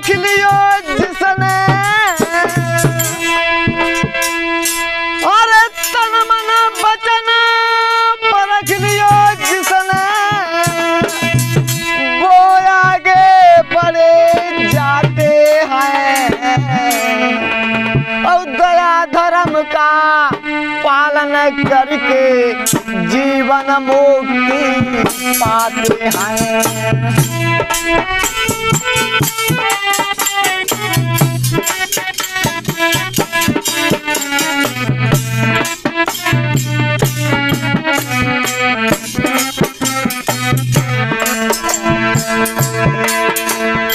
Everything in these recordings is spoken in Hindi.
परख लियो जिसने, अरे तन मन वचन परख लियो जिसने, वो आगे बढ़े जाते हैं और दया धर्म का पालन करके जीवन मुक्ति पाते हैं।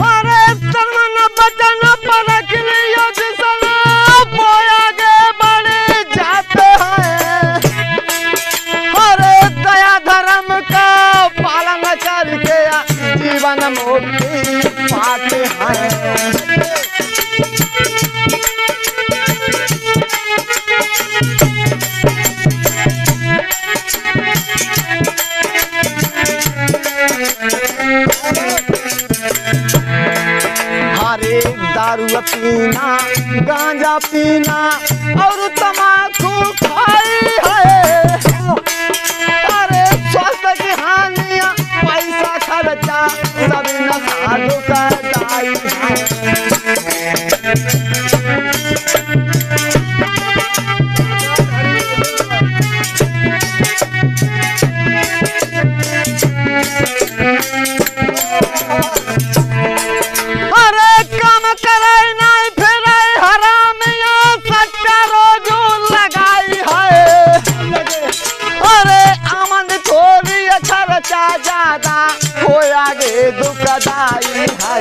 अरे तन मन वचन परख लियो जिसने, वो आगे बढ़े जाते हैं। अरे दया धर्म का पालन करके जीवन मुक्ति पाते हैं। हरे दारू पीना, गांजा पीना और तम्बाकू खाई है। अरे स्वास्थ्य की हानियां, पैसा खर्चा सब नशा दुखदाई है। ज्यादा हो आगे दुखदाई है।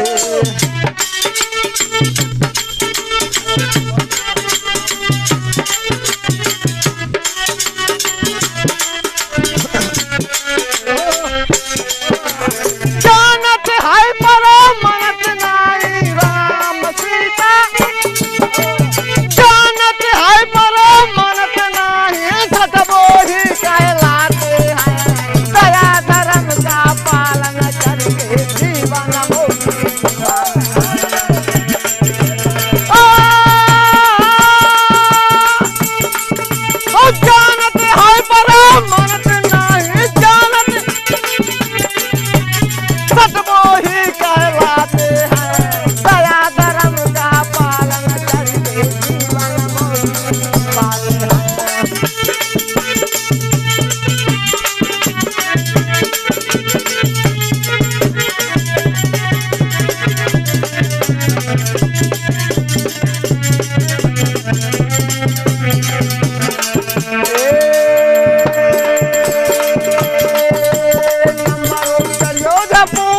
जानत है पर मनत नहीं राम सीता, जानत है पर मनत नहीं सतबो ही कहलाते हैं। दया धर्म का पालन करके जीवन मुक्ति जानत है पर मनत नहीं, जानत सतबो ही कहलाते हैं। दया धर्म का पालन करके जीवन मुक्ति पाते हैं।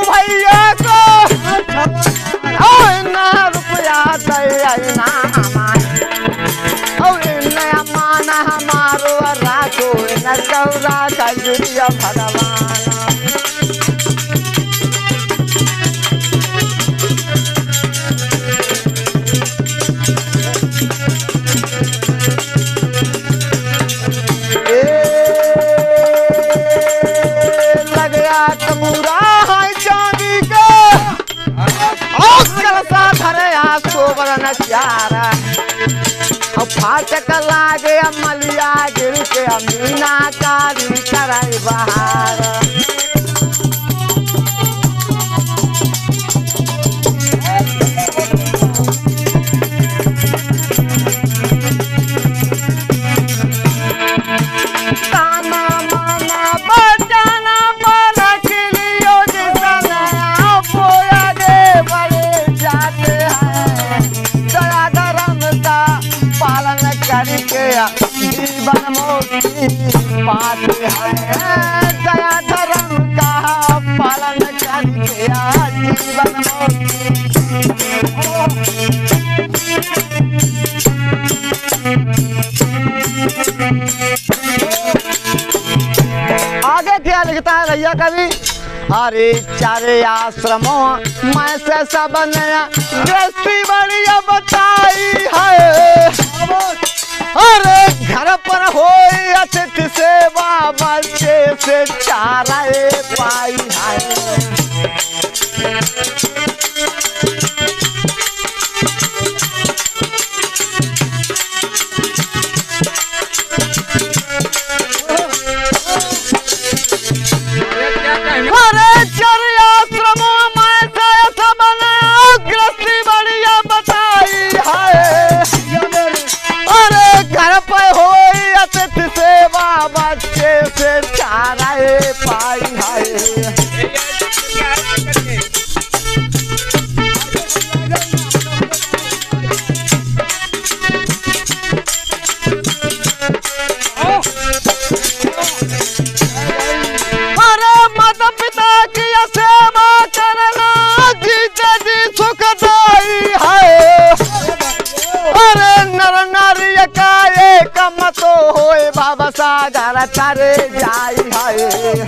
भैया को ना रुपया दया नया माना हमारो राखो न गौरा का जुड़िया भगवान। कमूरा है चांदी के और कलसा धरे सोबर नचारा और फाटक लागे अमलिया गिर के अमीना कारी कराई बहार। ताना माना बचाना परख लियो जिसने, वो आगे बढ़े जाते हैं। दया धर्म का पालन करके जीवन मुक्ति पाते हैं। दया धर्म का पालन करके जीवन आगे क्या लिखता है भैया कवि? हरे चारे आश्रमों मैं से सब नया दृष्टि बढ़िया बताई है। अरे घर पर हो अतिथि सेवा बच्चे से चारे पाई है। थर थर जाई है।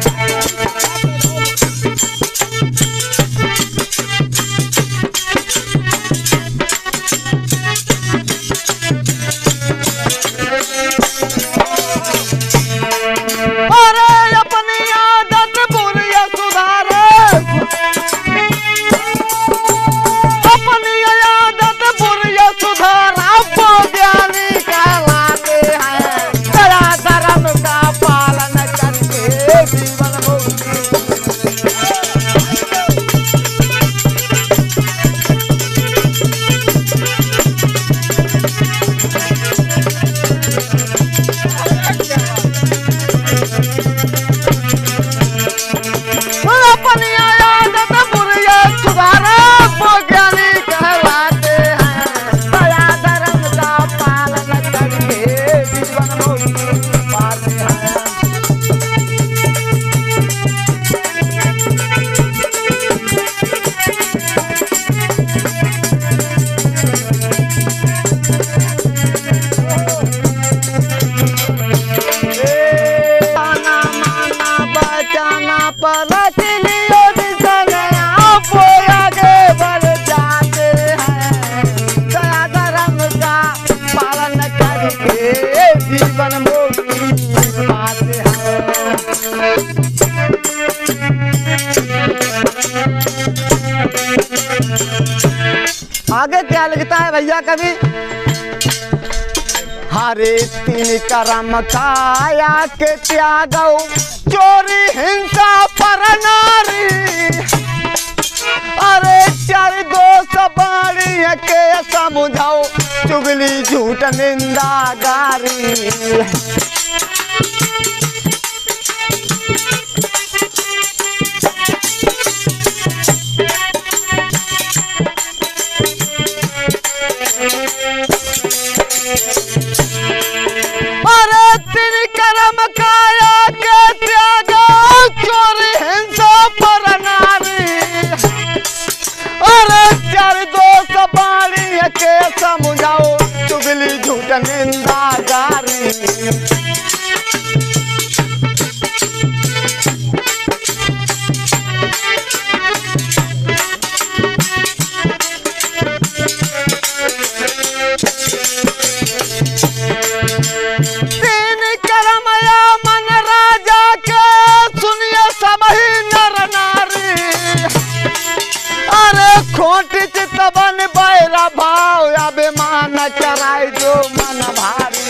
आगे क्या लिखता है भैया कवि? हरे तीन करम काया के त्यागो चोरी हिंसा पर नारी। अरे चार दोस्त बाड़ी के समझाओ चुगली झूठ निंदा गारी। समझाओ चुगली झूठ निंदा गारी। तीन कर्म या मन राजा के सुनिए सब ही नर नारी। अरे खोट चितवन बैरा भाव अभिमान चराय जो मन भारी।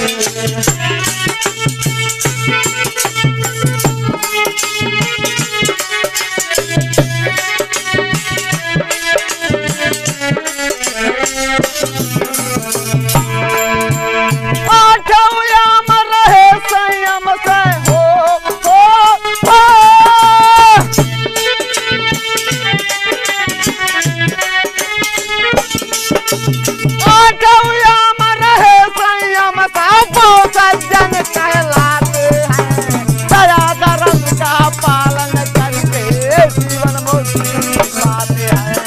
आठों याम रहे संयम से हो। सज्जन कहलाते हैं दया धर्म का पालन करके जीवन मुक्ति पाते हैं।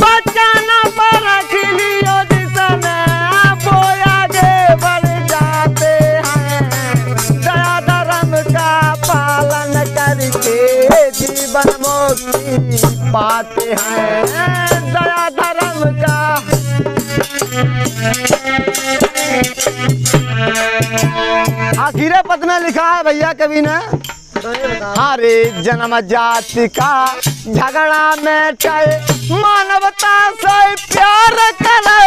सज्जन कहलाते हैं दया धर्म का पालन करके। जीवन मुक्ति पाते हैं दया धर्म का। आखिरी पद में लिखा है भैया कवि ने, हरे जन्म जाति का झगड़ा मिटाए मानवता से प्यार करे।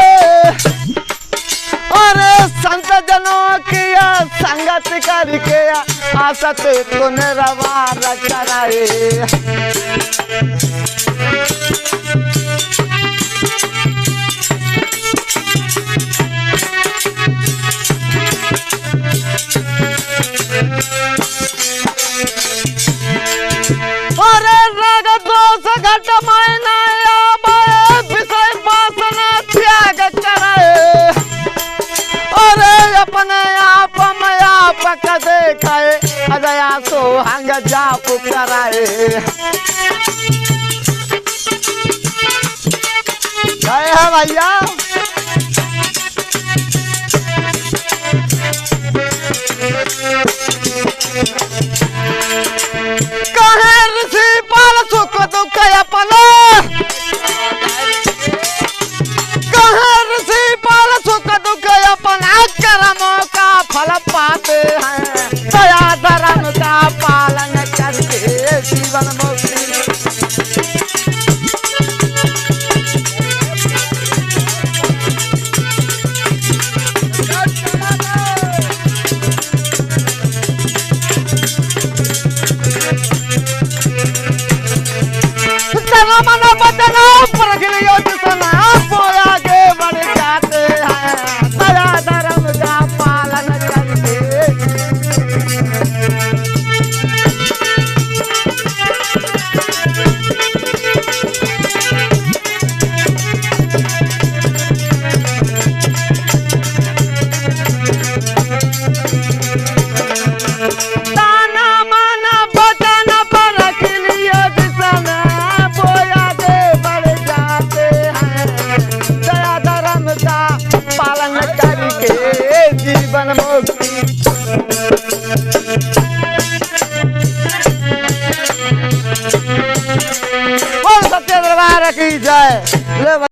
अरे संत जनों की संगत करके आसत तो निर्वार कराए। घट मैना विषय वासना त्याग करे अरे अपने आप में आप का देखाए अजया सोहंग जाप कराए गए है भैया कहे ऋषि पाल सुख दुख अपना कहे ऋषि पाल सुख दुख अपना कर्मों का फल पाते हैं दया धर्म का पालन करके जीवन मुक्ति मन बदना प्रगलियो जिसना बोया के बढ़ जाते हैं दया धर्म का पालन करके दाना माना बदना प्रगलियो जिसना पालन करके जीवन मुक्ति